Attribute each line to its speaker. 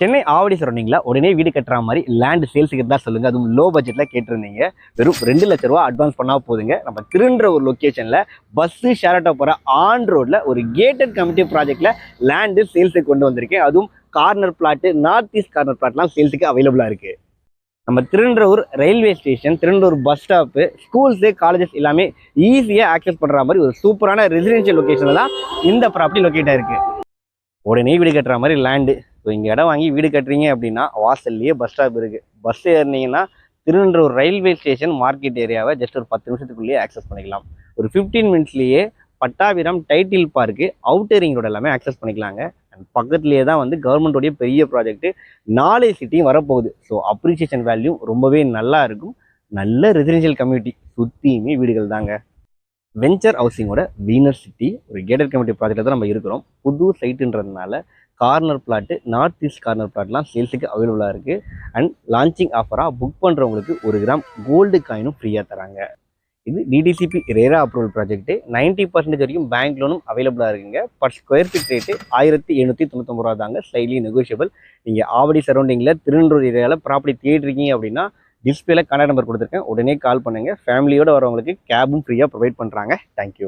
Speaker 1: சென்னை ஆவடி சரௌண்டிங்கில் உடனே வீடு கட்டுற மாதிரி லேண்ட் சேல்ஸுக்கு தான் சொல்லுங்கள். அதுவும் லோ பட்ஜெட்டில் கேட்டிருந்தீங்க. வெறும் 2 லட்ச ரூபா அட்வான்ஸ் பண்ணால் போதுங்க. நம்ம திருன்ற ஒரு லொக்கேஷனில் பஸ்ஸு ஷேர் ஆட்டோ போகிற ஆன் ரோட்டில் ஒரு கேட்டட் கம்யூனிட்டி ப்ராஜெக்டில் லேண்டு சேல்ஸுக்கு கொண்டு வந்திருக்கேன். அதுவும் corner plot, north east corner பிளாட்லாம் சேல்ஸுக்கு அவைலபிளாக இருக்குது. நம்ம Thiruninravur railway station, Thiruninravur bus stop, schools, colleges எல்லாமே ஈஸியாக ஆக்சஸ் பண்ணுற மாதிரி ஒரு சூப்பரான ரெசிடென்ஷியல் லொக்கேஷனில் தான் இந்த ப்ராப்பர்ட்டி லொக்கேட் ஆயிருக்கு. உடனே வீடு கட்டுற மாதிரி லேண்டு. இப்போ இங்கே இடம் வாங்கி வீடு கட்டுறீங்க அப்படின்னா வாசல்லையே பஸ் ஸ்டாப் இருக்குது. பஸ் ஏறினீங்கன்னா திருவன்றூர் ரயில்வே ஸ்டேஷன் மார்க்கெட் ஏரியாவை ஜஸ்ட் ஒரு 10 நிமிஷத்துக்குள்ளேயே ஆக்சஸ் பண்ணிக்கலாம். ஒரு 15 மினிட்ஸ்லேயே Pattabiram Tidel park, outer ring road எல்லாமே ஆக்சஸ் பண்ணிக்கலாங்க. அண்ட் பக்கத்துலேயே தான் வந்து கவர்மெண்ட்டோடைய பெரிய ப்ராஜெக்ட்டு 4 சிட்டியும் வரப்போகுது. ஸோ அப்ரிசியேஷன் வேல்யூ ரொம்பவே நல்லா இருக்கும். நல்ல ரெசிடென்ஷியல் கம்யூனிட்டி, சுற்றியுமே வீடுகள் தாங்க. வெஞ்சர் ஹவுசிங்கோட வீனர் சிட்டி ஒரு கேட்டட் கம்யூனிட்டி ப்ராஜெக்டில் தான் நம்ம இருக்கிறோம். புது சைட்டுன்றதுனால corner plot, north east corner பிளாட்லாம் சேல்ஸுக்கு அவைலபிளாக இருக்குது. அண்ட் லான்ச்சிங் ஆஃபராக புக் பண்ணுறவங்களுக்கு 1 கிராம் கோல்டு காயினும் ஃப்ரீயாக தராங்க. இது டிடிசிபி ரேரா அப்ரூவல் ப்ராஜெக்ட்டு. 90% வரைக்கும் பேங்க் லோனும் அவைலபிளாக இருக்குங்க. பர் ஸ்கொயர் ஃபீட் ரேட்டு 1799 ரூபா தாங்க, ஸ்லைட்லி நெகோஷியபிள். நீங்கள் ஆவடி சரௌண்டிங்கில் திருவன்றூர் ஏரியாவில் ப்ராப்பர்ட்டி தேடிருக்கீங்க அப்படின்னா டிஸ்பிளேல கான்டாக்ட் நம்பர் கொடுத்துருக்கேன். உடனே கால் பண்ணுங்கள். ஃபேமிலியோடு வரவங்களுக்கு கேபும் ஃப்ரீயாக ப்ரொவைட் பண்ணுறாங்க. தேங்க்யூ.